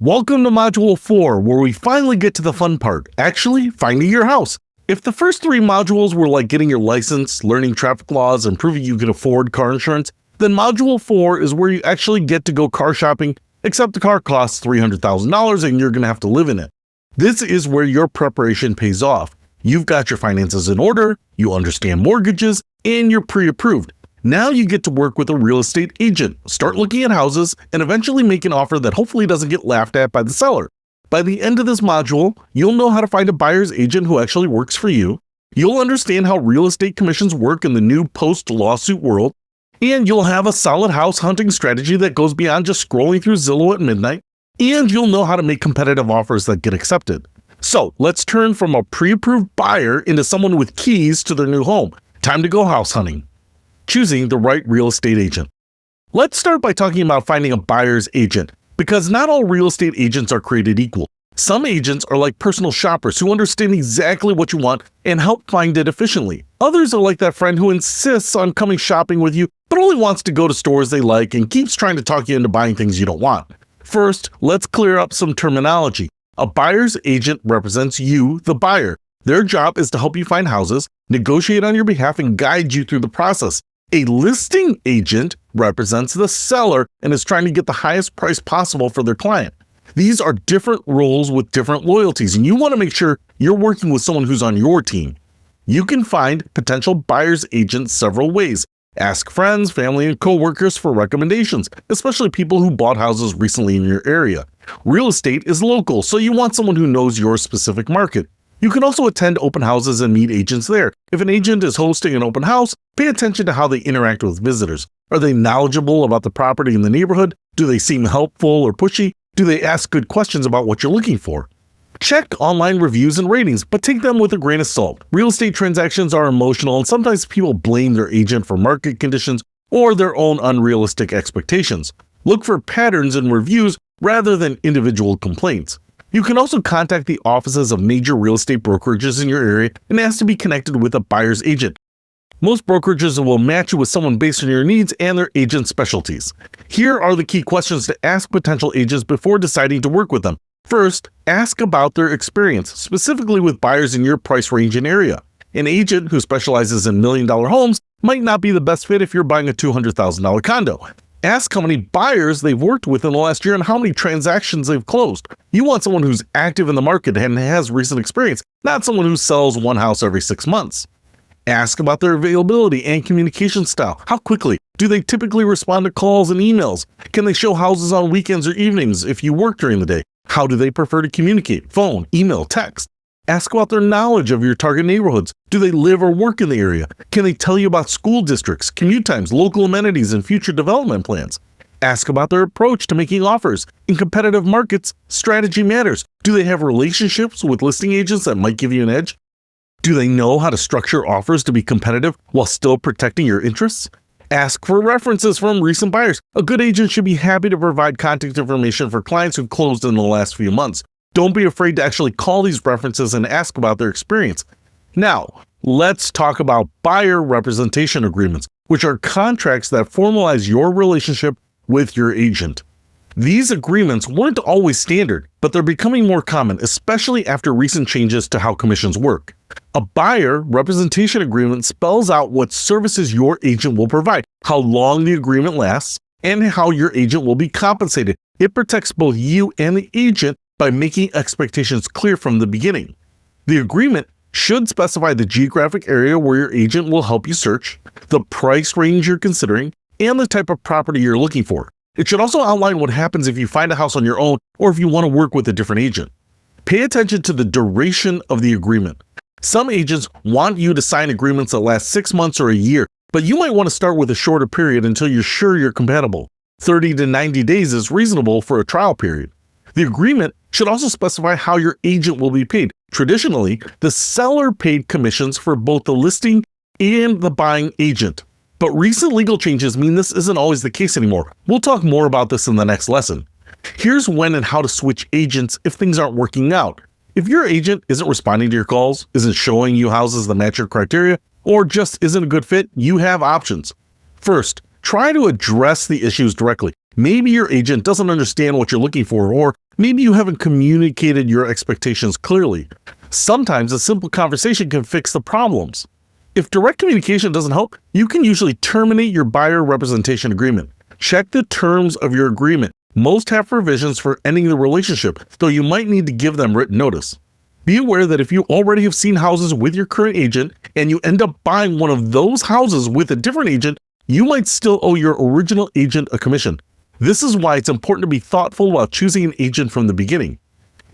Welcome to Module 4, where we finally get to the fun part, actually finding your house. If the first 3 modules were like getting your license, learning traffic laws, and proving you can afford car insurance, then Module 4 is where you actually get to go car shopping, except the car costs $300,000 and you're going to have to live in it. This is where your preparation pays off. You've got your finances in order, you understand mortgages, and you're pre-approved. Now you get to work with a real estate agent, start looking at houses, and eventually make an offer that hopefully doesn't get laughed at by the seller. By the end of this module, you'll know how to find a buyer's agent who actually works for you. You'll understand how real estate commissions work in the new post-lawsuit world, and you'll have a solid house hunting strategy that goes beyond just scrolling through Zillow at midnight, and you'll know how to make competitive offers that get accepted. So let's turn from a pre-approved buyer into someone with keys to their new home. Time to go house hunting. Choosing the right real estate agent. Let's start by talking about finding a buyer's agent, because not all real estate agents are created equal. Some agents are like personal shoppers who understand exactly what you want and help find it efficiently. Others are like that friend who insists on coming shopping with you, but only wants to go to stores they like and keeps trying to talk you into buying things you don't want. First, let's clear up some terminology. A buyer's agent represents you, the buyer. Their job is to help you find houses, negotiate on your behalf, and guide you through the process. A listing agent represents the seller and is trying to get the highest price possible for their client. These are different roles with different loyalties, and you want to make sure you're working with someone who's on your team. You can find potential buyer's agents several ways. Ask friends, family, and coworkers for recommendations, especially people who bought houses recently in your area. Real estate is local, so you want someone who knows your specific market. You can also attend open houses and meet agents there. If an agent is hosting an open house, pay attention to how they interact with visitors. Are they knowledgeable about the property in the neighborhood? Do they seem helpful or pushy? Do they ask good questions about what you're looking for? Check online reviews and ratings, but take them with a grain of salt. Real estate transactions are emotional, and sometimes people blame their agent for market conditions or their own unrealistic expectations. Look for patterns in reviews rather than individual complaints. You can also contact the offices of major real estate brokerages in your area and ask to be connected with a buyer's agent. Most brokerages will match you with someone based on your needs and their agent's specialties. Here are the key questions to ask potential agents before deciding to work with them. First, ask about their experience, specifically with buyers in your price range and area. An agent who specializes in million-dollar homes might not be the best fit if you're buying a $200,000 condo. Ask how many buyers they've worked with in the last year and how many transactions they've closed. You want someone who's active in the market and has recent experience, not someone who sells one house every 6 months. Ask about their availability and communication style. How quickly do they typically respond to calls and emails? Can they show houses on weekends or evenings if you work during the day? How do they prefer to communicate? Phone, email, text? Ask about their knowledge of your target neighborhoods. Do they live or work in the area? Can they tell you about school districts, commute times, local amenities, and future development plans? Ask about their approach to making offers. In competitive markets, strategy matters. Do they have relationships with listing agents that might give you an edge? Do they know how to structure offers to be competitive while still protecting your interests? Ask for references from recent buyers. A good agent should be happy to provide contact information for clients who closed in the last few months. Don't be afraid to actually call these references and ask about their experience. Now, let's talk about buyer representation agreements, which are contracts that formalize your relationship with your agent. These agreements weren't always standard, but they're becoming more common, especially after recent changes to how commissions work. A buyer representation agreement spells out what services your agent will provide, how long the agreement lasts, and how your agent will be compensated. It protects both you and the agent by making expectations clear from the beginning. The agreement should specify the geographic area where your agent will help you search, the price range you're considering, and the type of property you're looking for. It should also outline what happens if you find a house on your own or if you want to work with a different agent. Pay attention to the duration of the agreement. Some agents want you to sign agreements that last 6 months or a year, but you might want to start with a shorter period until you're sure you're compatible. 30 to 90 days is reasonable for a trial period. The agreement should also specify how your agent will be paid. Traditionally, the seller paid commissions for both the listing and the buying agent. But recent legal changes mean this isn't always the case anymore. We'll talk more about this in the next lesson. Here's when and how to switch agents if things aren't working out. If your agent isn't responding to your calls, isn't showing you houses that match your criteria, or just isn't a good fit, you have options. First, try to address the issues directly. Maybe your agent doesn't understand what you're looking for or Maybe you haven't communicated your expectations clearly. Sometimes a simple conversation can fix the problems. If direct communication doesn't help, you can usually terminate your buyer representation agreement. Check the terms of your agreement. Most have provisions for ending the relationship, though you might need to give them written notice. Be aware that if you already have seen houses with your current agent and you end up buying one of those houses with a different agent, you might still owe your original agent a commission. This is why it's important to be thoughtful while choosing an agent from the beginning.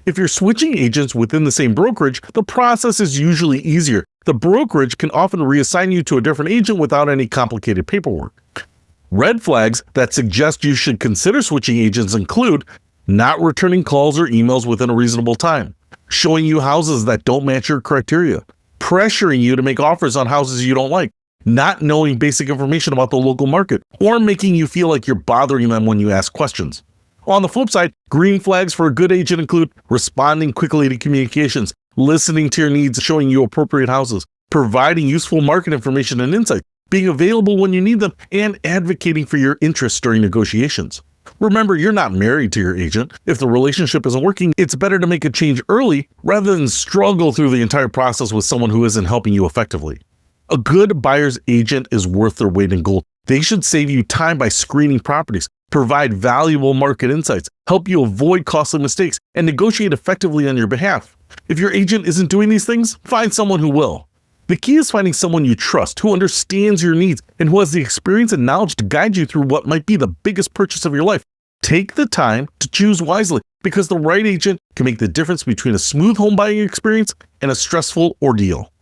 If you're switching agents within the same brokerage, the process is usually easier. The brokerage can often reassign you to a different agent without any complicated paperwork. Red flags that suggest you should consider switching agents include not returning calls or emails within a reasonable time, showing you houses that don't match your criteria, pressuring you to make offers on houses you don't like, not knowing basic information about the local market, or making you feel like you're bothering them when you ask questions. On the flip side, green flags for a good agent include responding quickly to communications, listening to your needs, showing you appropriate houses, providing useful market information and insight, being available when you need them, and advocating for your interests during negotiations. Remember, you're not married to your agent. If the relationship isn't working, it's better to make a change early rather than struggle through the entire process with someone who isn't helping you effectively. A good buyer's agent is worth their weight in gold. They should save you time by screening properties, provide valuable market insights, help you avoid costly mistakes, and negotiate effectively on your behalf. If your agent isn't doing these things, find someone who will. The key is finding someone you trust, who understands your needs, and who has the experience and knowledge to guide you through what might be the biggest purchase of your life. Take the time to choose wisely, because the right agent can make the difference between a smooth home buying experience and a stressful ordeal.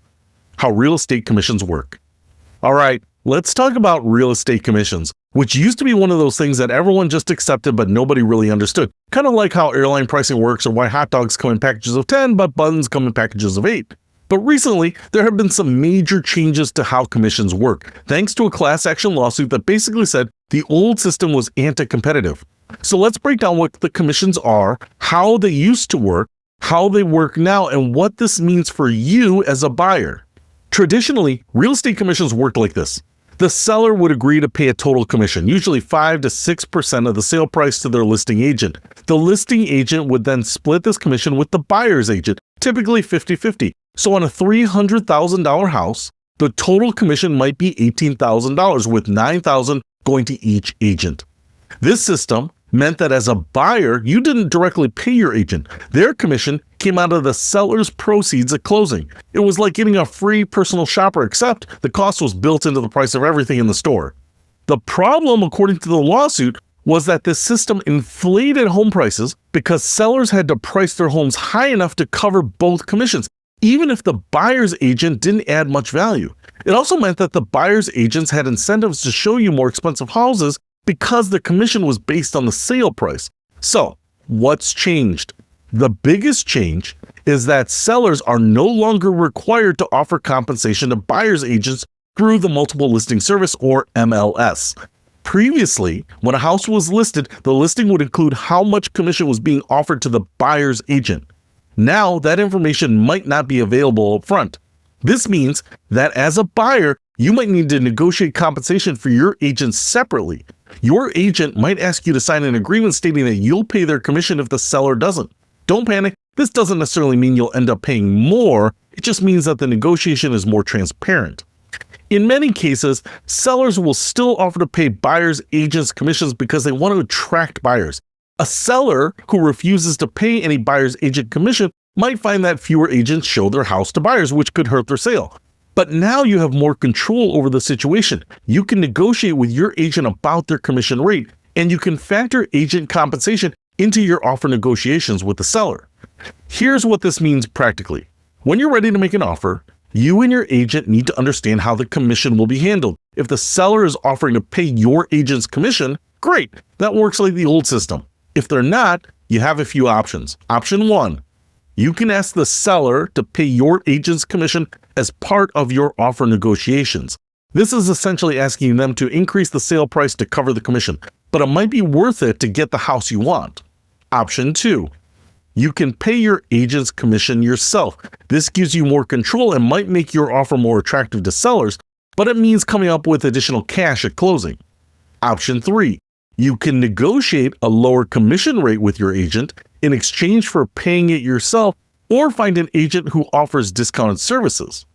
How real estate commissions work. All right, let's talk about real estate commissions, which used to be one of those things that everyone just accepted but nobody really understood. Kind of like how airline pricing works or why hot dogs come in packages of 10 but buns come in packages of 8. But recently, there have been some major changes to how commissions work, thanks to a class action lawsuit that basically said the old system was anti-competitive. So let's break down what the commissions are, how they used to work, how they work now, and what this means for you as a buyer. Traditionally, real estate commissions worked like this. The seller would agree to pay a total commission, usually 5 to 6% of the sale price to their listing agent. The listing agent would then split this commission with the buyer's agent, typically 50-50. So on a $300,000 house, the total commission might be $18,000, with $9,000 going to each agent. This system meant that as a buyer, you didn't directly pay your agent. Their commission came out of the seller's proceeds at closing. It was like getting a free personal shopper, except the cost was built into the price of everything in the store. The problem, according to the lawsuit, was that this system inflated home prices because sellers had to price their homes high enough to cover both commissions, even if the buyer's agent didn't add much value. It also meant that the buyer's agents had incentives to show you more expensive houses because the commission was based on the sale price. So, what's changed? The biggest change is that sellers are no longer required to offer compensation to buyer's agents through the multiple listing service, or MLS. Previously, when a house was listed, the listing would include how much commission was being offered to the buyer's agent. Now, that information might not be available up front. This means that as a buyer, you might need to negotiate compensation for your agent separately. Your agent might ask you to sign an agreement stating that you'll pay their commission if the seller doesn't. Don't panic. This doesn't necessarily mean you'll end up paying more. It just means that the negotiation is more transparent. In many cases, sellers will still offer to pay buyers' agents commissions because they want to attract buyers. A seller who refuses to pay any buyer's agent commission might find that fewer agents show their house to buyers, which could hurt their sale. But now you have more control over the situation. You can negotiate with your agent about their commission rate, and you can factor agent compensation into your offer negotiations with the seller. Here's what this means practically. When you're ready to make an offer, you and your agent need to understand how the commission will be handled. If the seller is offering to pay your agent's commission, great, that works like the old system. If they're not, you have a few options. Option 1, you can ask the seller to pay your agent's commission as part of your offer negotiations. This is essentially asking them to increase the sale price to cover the commission, but it might be worth it to get the house you want. Option 2, you can pay your agent's commission yourself. This gives you more control and might make your offer more attractive to sellers, but it means coming up with additional cash at closing. Option 3, you can negotiate a lower commission rate with your agent in exchange for paying it yourself, or find an agent who offers discounted services.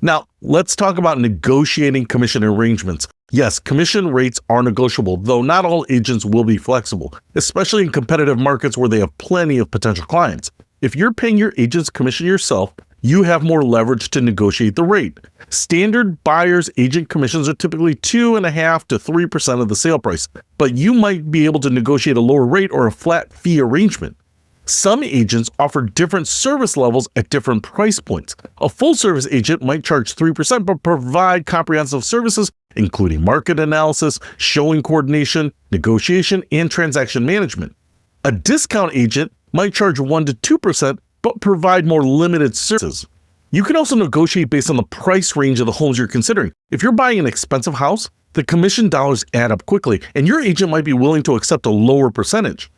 Now, let's talk about negotiating commission arrangements. Yes, commission rates are negotiable, though not all agents will be flexible, especially in competitive markets where they have plenty of potential clients. If you're paying your agent's commission yourself, you have more leverage to negotiate the rate. Standard buyer's agent commissions are typically 2.5% to 3% of the sale price, but you might be able to negotiate a lower rate or a flat fee arrangement. Some agents offer different service levels at different price points. A full-service agent might charge 3% but provide comprehensive services, including market analysis, showing coordination, negotiation, and transaction management. A discount agent might charge 1% to 2% but provide more limited services. You can also negotiate based on the price range of the homes you're considering. If you're buying an expensive house, the commission dollars add up quickly, and your agent might be willing to accept a lower percentage.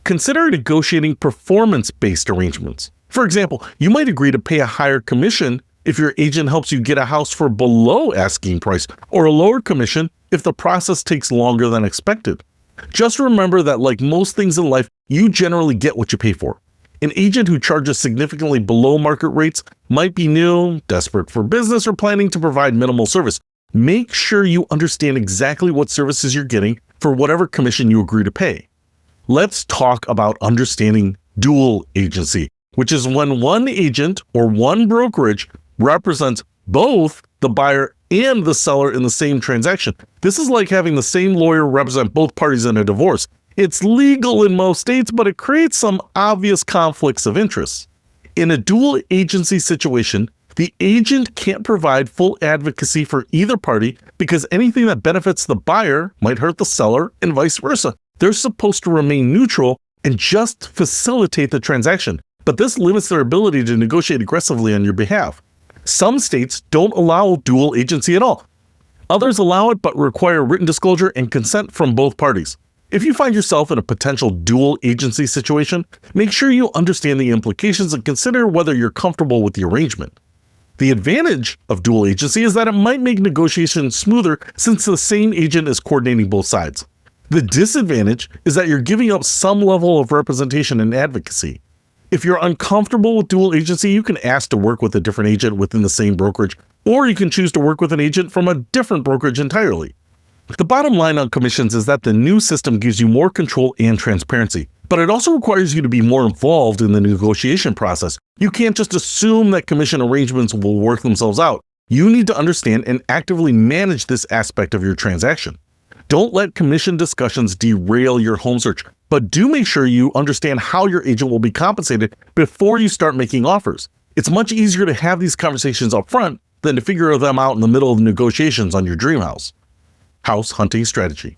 Consider negotiating performance-based arrangements. For example, you might agree to pay a higher commission if your agent helps you get a house for below asking price, or a lower commission if the process takes longer than expected. Just remember that, like most things in life, you generally get what you pay for. An agent who charges significantly below market rates might be new, desperate for business, or planning to provide minimal service. Make sure you understand exactly what services you're getting for whatever commission you agree to pay. Let's talk about understanding dual agency, which is when one agent or one brokerage represents both the buyer and the seller in the same transaction. This is like having the same lawyer represent both parties in a divorce. It's legal in most states, but it creates some obvious conflicts of interest. In a dual agency situation, the agent can't provide full advocacy for either party because anything that benefits the buyer might hurt the seller and vice versa. They're supposed to remain neutral and just facilitate the transaction, but this limits their ability to negotiate aggressively on your behalf. Some states don't allow dual agency at all. Others allow it but require written disclosure and consent from both parties. If you find yourself in a potential dual agency situation, make sure you understand the implications and consider whether you're comfortable with the arrangement. The advantage of dual agency is that it might make negotiations smoother since the same agent is coordinating both sides. The disadvantage is that you're giving up some level of representation and advocacy. If you're uncomfortable with dual agency, you can ask to work with a different agent within the same brokerage, or you can choose to work with an agent from a different brokerage entirely. The bottom line on commissions is that the new system gives you more control and transparency, but it also requires you to be more involved in the negotiation process. You can't just assume that commission arrangements will work themselves out. You need to understand and actively manage this aspect of your transaction. Don't let commission discussions derail your home search, but do make sure you understand how your agent will be compensated before you start making offers. It's much easier to have these conversations up front than to figure them out in the middle of negotiations on your dream house. House hunting strategy.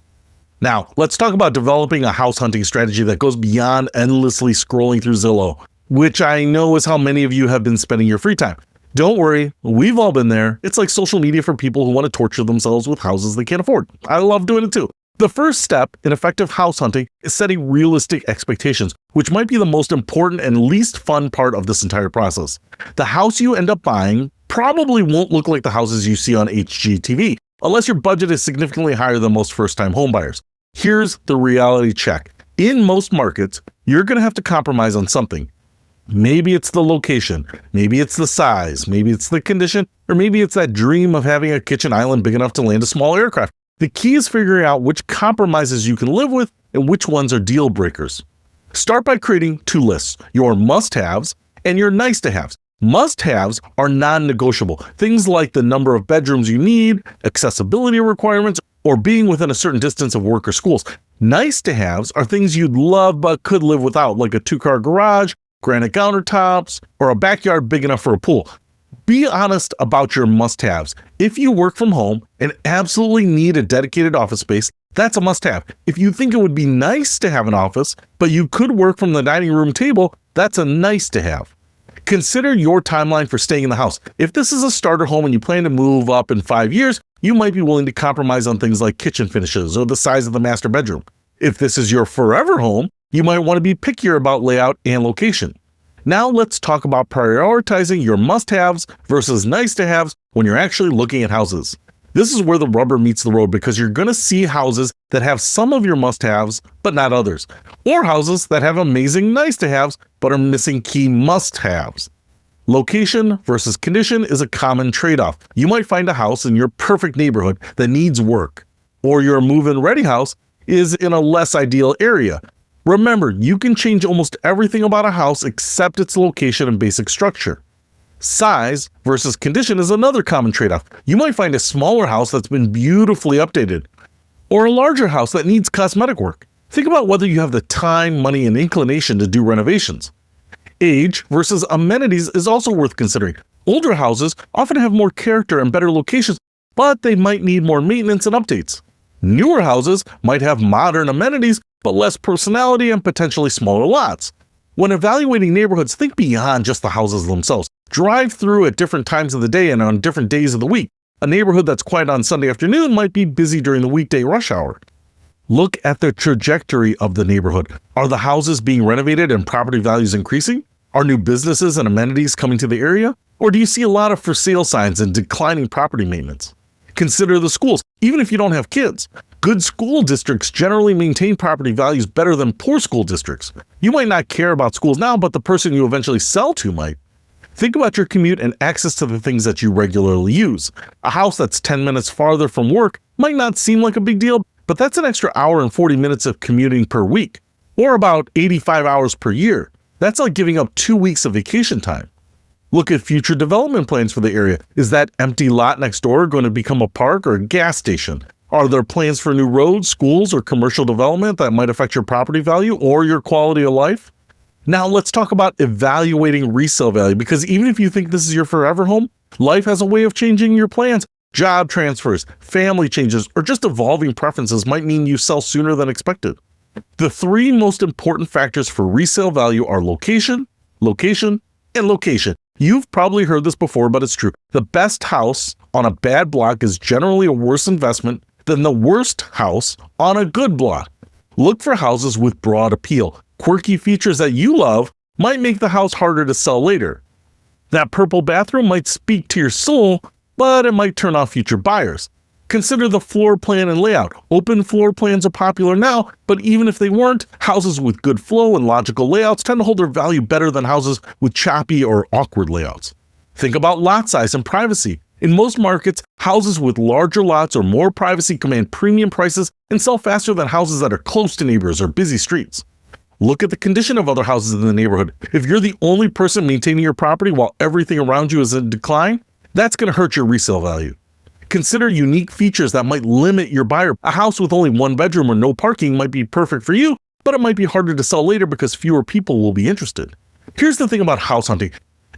Now, let's talk about developing a house hunting strategy that goes beyond endlessly scrolling through Zillow, which I know is how many of you have been spending your free time. Don't worry, we've all been there. It's like social media for people who want to torture themselves with houses they can't afford. I love doing it too. The first step in effective house hunting is setting realistic expectations, which might be the most important and least fun part of this entire process. The house you end up buying probably won't look like the houses you see on HGTV, unless your budget is significantly higher than most first-time homebuyers. Here's the reality check. In most markets, you're going to have to compromise on something. Maybe it's the location, maybe it's the size, maybe it's the condition, or maybe it's that dream of having a kitchen island big enough to land a small aircraft. The key is figuring out which compromises you can live with and which ones are deal breakers. Start by creating two lists, your must-haves and your nice-to-haves. Must-haves are non-negotiable, things like the number of bedrooms you need, accessibility requirements, or being within a certain distance of work or schools. Nice-to-haves are things you'd love but could live without, like a two-car garage, granite countertops, or a backyard big enough for a pool. Be honest about your must-haves. If you work from home and absolutely need a dedicated office space, that's a must-have. If you think it would be nice to have an office, but you could work from the dining room table, that's a nice-to-have. Consider your timeline for staying in the house. If this is a starter home and you plan to move up in 5 years, you might be willing to compromise on things like kitchen finishes or the size of the master bedroom. If this is your forever home, you might want to be pickier about layout and location. Now let's talk about prioritizing your must-haves versus nice-to-haves when you're actually looking at houses. This is where the rubber meets the road because you're going to see houses that have some of your must-haves, but not others, or houses that have amazing nice-to-haves, but are missing key must-haves. Location versus condition is a common trade-off. You might find a house in your perfect neighborhood that needs work, or your move-in ready house is in a less ideal area. Remember, you can change almost everything about a house except its location and basic structure. Size versus condition is another common trade-off. You might find a smaller house that's been beautifully updated, or a larger house that needs cosmetic work. Think about whether you have the time, money, and inclination to do renovations. Age versus amenities is also worth considering. Older houses often have more character and better locations, but they might need more maintenance and updates. Newer houses might have modern amenities, but less personality and potentially smaller lots. When evaluating neighborhoods, think beyond just the houses themselves. Drive through at different times of the day and on different days of the week. A neighborhood that's quiet on Sunday afternoon might be busy during the weekday rush hour. Look at the trajectory of the neighborhood. Are the houses being renovated and property values increasing? Are new businesses and amenities coming to the area? Or do you see a lot of for sale signs and declining property maintenance? Consider the schools. Even if you don't have kids, good school districts generally maintain property values better than poor school districts. You might not care about schools now, but the person you eventually sell to might. Think about your commute and access to the things that you regularly use. A house that's 10 minutes farther from work might not seem like a big deal, but that's an extra hour and 40 minutes of commuting per week, or about 85 hours per year. That's like giving up 2 weeks of vacation time. Look at future development plans for the area. Is that empty lot next door going to become a park or a gas station? Are there plans for new roads, schools, or commercial development that might affect your property value or your quality of life? Now let's talk about evaluating resale value, because even if you think this is your forever home, life has a way of changing your plans. Job transfers, family changes, or just evolving preferences might mean you sell sooner than expected. The 3 most important factors for resale value are location, location, and location. You've probably heard this before, but it's true. The best house on a bad block is generally a worse investment than the worst house on a good block. Look for houses with broad appeal. Quirky features that you love might make the house harder to sell later. That purple bathroom might speak to your soul, but it might turn off future buyers. Consider the floor plan and layout. Open floor plans are popular now, but even if they weren't, houses with good flow and logical layouts tend to hold their value better than houses with choppy or awkward layouts. Think about lot size and privacy. In most markets, houses with larger lots or more privacy command premium prices and sell faster than houses that are close to neighbors or busy streets. Look at the condition of other houses in the neighborhood. If you're the only person maintaining your property while everything around you is in decline, that's going to hurt your resale value. Consider unique features that might limit your buyer. A house with only 1 bedroom or no parking might be perfect for you, but it might be harder to sell later because fewer people will be interested. Here's the thing about house hunting.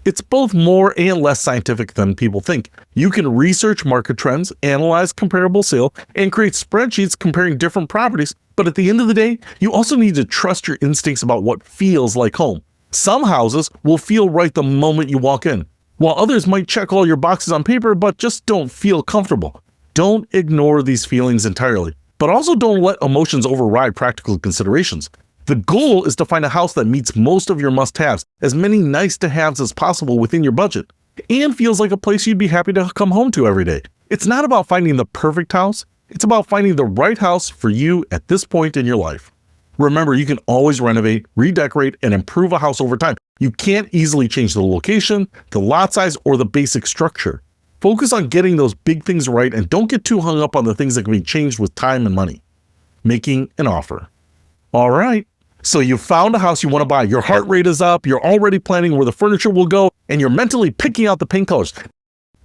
It's both more and less scientific than people think. You can research market trends, analyze comparable sale, and create spreadsheets comparing different properties, but at the end of the day, you also need to trust your instincts about what feels like home. Some houses will feel right the moment you walk in, while others might check all your boxes on paper but just don't feel comfortable. Don't ignore these feelings entirely, but also don't let emotions override practical considerations. The goal is to find a house that meets most of your must-haves, as many nice-to-haves as possible within your budget, and feels like a place you'd be happy to come home to every day. It's not about finding the perfect house, it's about finding the right house for you at this point in your life. Remember, you can always renovate, redecorate, and improve a house over time. You can't easily change the location, the lot size, or the basic structure. Focus on getting those big things right and don't get too hung up on the things that can be changed with time and money. Making an offer. All right, so you found a house you want to buy. Your heart rate is up, you're already planning where the furniture will go, and you're mentally picking out the paint colors.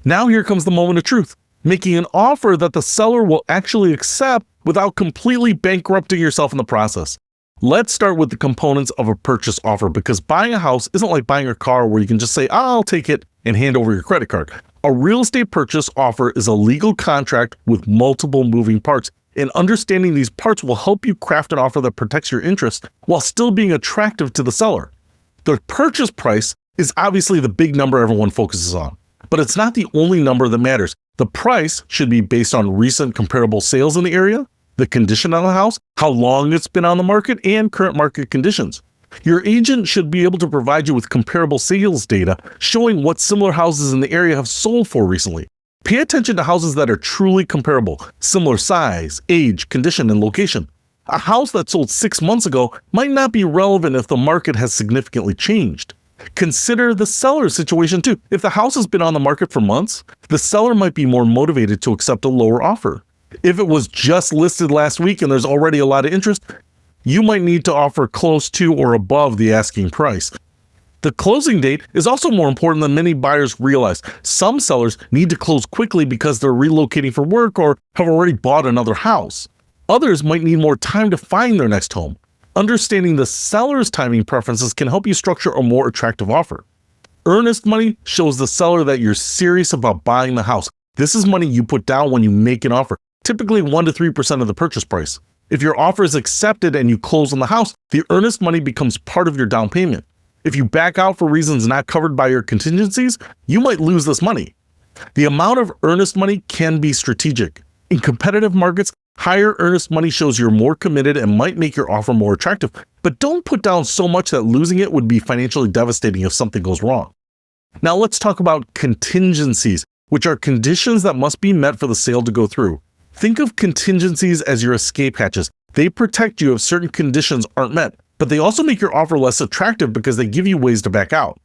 Now here comes the moment of truth. Making an offer that the seller will actually accept without completely bankrupting yourself in the process. Let's start with the components of a purchase offer, because buying a house isn't like buying a car where you can just say, I'll take it, and hand over your credit card. A real estate purchase offer is a legal contract with multiple moving parts, and understanding these parts will help you craft an offer that protects your interest while still being attractive to the seller. The purchase price is obviously the big number everyone focuses on, but it's not the only number that matters. The price should be based on recent comparable sales in the area, the condition of the house, how long it's been on the market, and current market conditions. Your agent should be able to provide you with comparable sales data showing what similar houses in the area have sold for recently. Pay attention to houses that are truly comparable, similar size, age, condition, and location. A house that sold 6 months ago might not be relevant if the market has significantly changed. Consider the seller's situation too. If the house has been on the market for months, the seller might be more motivated to accept a lower offer. If it was just listed last week and there's already a lot of interest, you might need to offer close to or above the asking price. The closing date is also more important than many buyers realize. Some sellers need to close quickly because they're relocating for work or have already bought another house. Others might need more time to find their next home. Understanding the seller's timing preferences can help you structure a more attractive offer. Earnest money shows the seller that you're serious about buying the house. This is money you put down when you make an offer, typically 1 to 3% of the purchase price. If your offer is accepted and you close on the house, the earnest money becomes part of your down payment. If you back out for reasons not covered by your contingencies, you might lose this money. The amount of earnest money can be strategic. In competitive markets, higher earnest money shows you're more committed and might make your offer more attractive, but don't put down so much that losing it would be financially devastating if something goes wrong. Now let's talk about contingencies, which are conditions that must be met for the sale to go through. Think of contingencies as your escape hatches. They protect you if certain conditions aren't met, but they also make your offer less attractive because they give you ways to back out.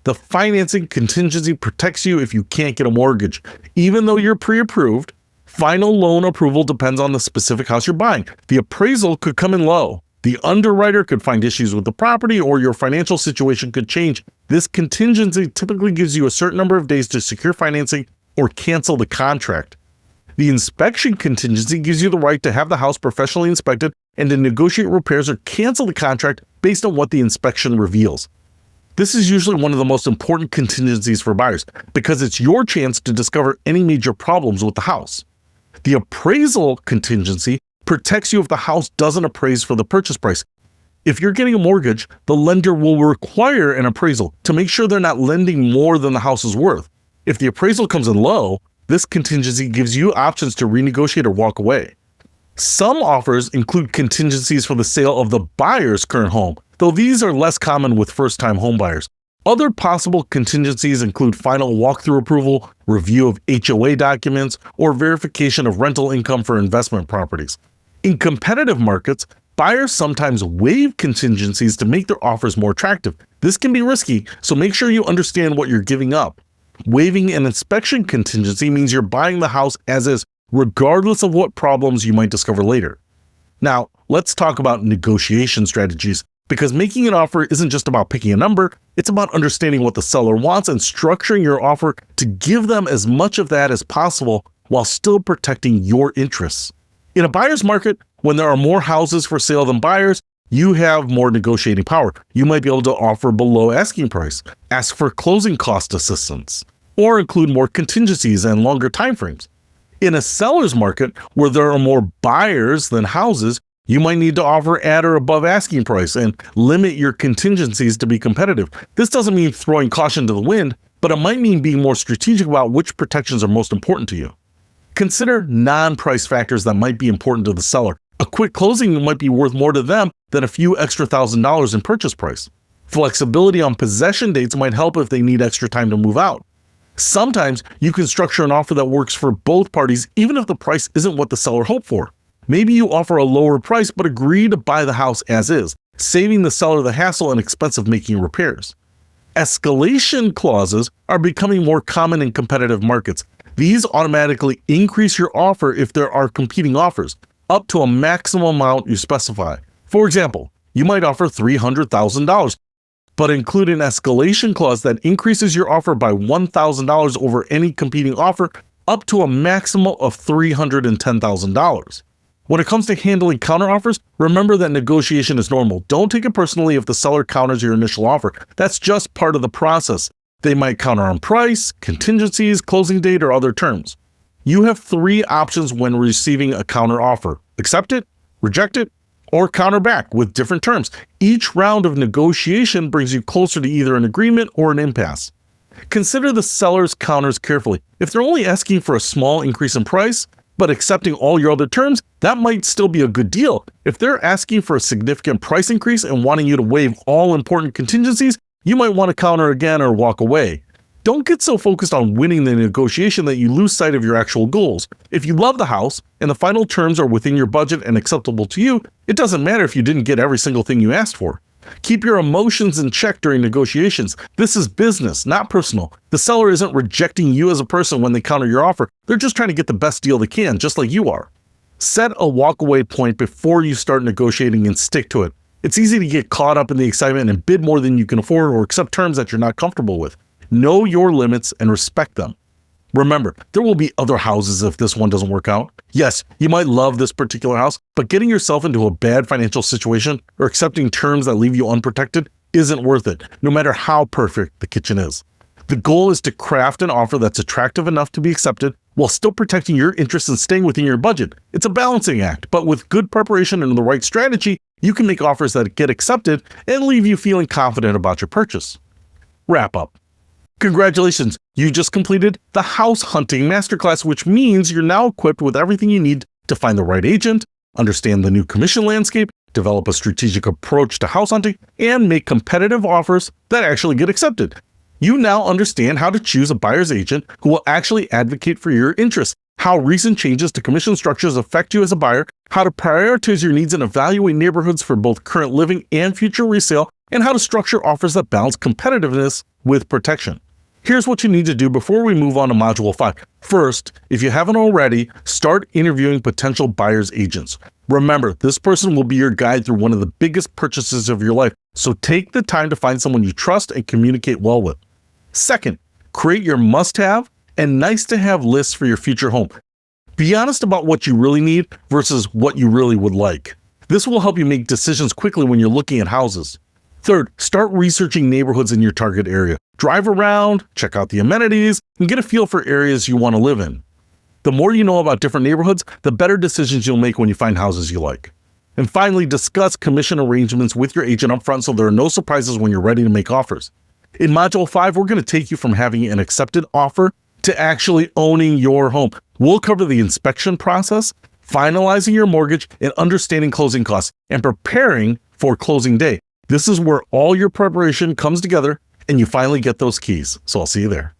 The financing contingency protects you if you can't get a mortgage. Even though you're pre-approved, final loan approval depends on the specific house you're buying. The appraisal could come in low. The underwriter could find issues with the property, or your financial situation could change. This contingency typically gives you a certain number of days to secure financing or cancel the contract. The inspection contingency gives you the right to have the house professionally inspected and to negotiate repairs or cancel the contract based on what the inspection reveals. This is usually one of the most important contingencies for buyers because it's your chance to discover any major problems with the house. The appraisal contingency protects you if the house doesn't appraise for the purchase price. If you're getting a mortgage, the lender will require an appraisal to make sure they're not lending more than the house is worth. If the appraisal comes in low, this contingency gives you options to renegotiate or walk away. Some offers include contingencies for the sale of the buyer's current home, though these are less common with first-time homebuyers. Other possible contingencies include final walkthrough approval, review of HOA documents, or verification of rental income for investment properties. In competitive markets, buyers sometimes waive contingencies to make their offers more attractive. This can be risky, so make sure you understand what you're giving up. Waiving an inspection contingency means you're buying the house as is, regardless of what problems you might discover later. Now, let's talk about negotiation strategies, because making an offer isn't just about picking a number, it's about understanding what the seller wants and structuring your offer to give them as much of that as possible while still protecting your interests. In a buyer's market, when there are more houses for sale than buyers, you have more negotiating power. You might be able to offer below asking price, ask for closing cost assistance, or include more contingencies and longer timeframes. In a seller's market, where there are more buyers than houses, you might need to offer at or above asking price and limit your contingencies to be competitive. This doesn't mean throwing caution to the wind, but it might mean being more strategic about which protections are most important to you. Consider non-price factors that might be important to the seller. A quick closing might be worth more to them than a few extra $1,000s in purchase price. Flexibility on possession dates might help if they need extra time to move out. Sometimes you can structure an offer that works for both parties even if the price isn't what the seller hoped for. Maybe you offer a lower price but agree to buy the house as is, saving the seller the hassle and expense of making repairs. Escalation clauses are becoming more common in competitive markets. These automatically increase your offer if there are competing offers, up to a maximum amount you specify. For example, you might offer $300,000, but include an escalation clause that increases your offer by $1,000 over any competing offer, up to a maximum of $310,000. When it comes to handling counteroffers, remember that negotiation is normal. Don't take it personally if the seller counters your initial offer. That's just part of the process. They might counter on price, contingencies, closing date, or other terms. You have 3 options when receiving a counter offer: accept it, reject it, or counter back with different terms. Each round of negotiation brings you closer to either an agreement or an impasse. Consider the seller's counters carefully. If they're only asking for a small increase in price, but accepting all your other terms, that might still be a good deal. If they're asking for a significant price increase and wanting you to waive all important contingencies, you might want to counter again or walk away. Don't get so focused on winning the negotiation that you lose sight of your actual goals. If you love the house and the final terms are within your budget and acceptable to you, it doesn't matter if you didn't get every single thing you asked for. Keep your emotions in check during negotiations. This is business, not personal. The seller isn't rejecting you as a person when they counter your offer. They're just trying to get the best deal they can, just like you are. Set a walkaway point before you start negotiating and stick to it. It's easy to get caught up in the excitement and bid more than you can afford or accept terms that you're not comfortable with. Know your limits and respect them. Remember, there will be other houses if this one doesn't work out. Yes, you might love this particular house, but getting yourself into a bad financial situation or accepting terms that leave you unprotected isn't worth it, no matter how perfect the kitchen is. The goal is to craft an offer that's attractive enough to be accepted while still protecting your interests and staying within your budget. It's a balancing act, but with good preparation and the right strategy, you can make offers that get accepted and leave you feeling confident about your purchase. Wrap up. Congratulations, you just completed the House Hunting Masterclass, which means you're now equipped with everything you need to find the right agent, understand the new commission landscape, develop a strategic approach to house hunting, and make competitive offers that actually get accepted. You now understand how to choose a buyer's agent who will actually advocate for your interests, how recent changes to commission structures affect you as a buyer, how to prioritize your needs and evaluate neighborhoods for both current living and future resale, and how to structure offers that balance competitiveness with protection. Here's what you need to do before we move on to Module 5. First, if you haven't already, start interviewing potential buyer's agents. Remember, this person will be your guide through one of the biggest purchases of your life, so take the time to find someone you trust and communicate well with. Second, create your must-have and nice-to-have lists for your future home. Be honest about what you really need versus what you really would like. This will help you make decisions quickly when you're looking at houses. Third, start researching neighborhoods in your target area. Drive around, check out the amenities, and get a feel for areas you want to live in. The more you know about different neighborhoods, the better decisions you'll make when you find houses you like. And finally, discuss commission arrangements with your agent upfront so there are no surprises when you're ready to make offers. In Module 5, we're going to take you from having an accepted offer to actually owning your home. We'll cover the inspection process, finalizing your mortgage, and understanding closing costs, and preparing for closing day. This is where all your preparation comes together and you finally get those keys. So I'll see you there.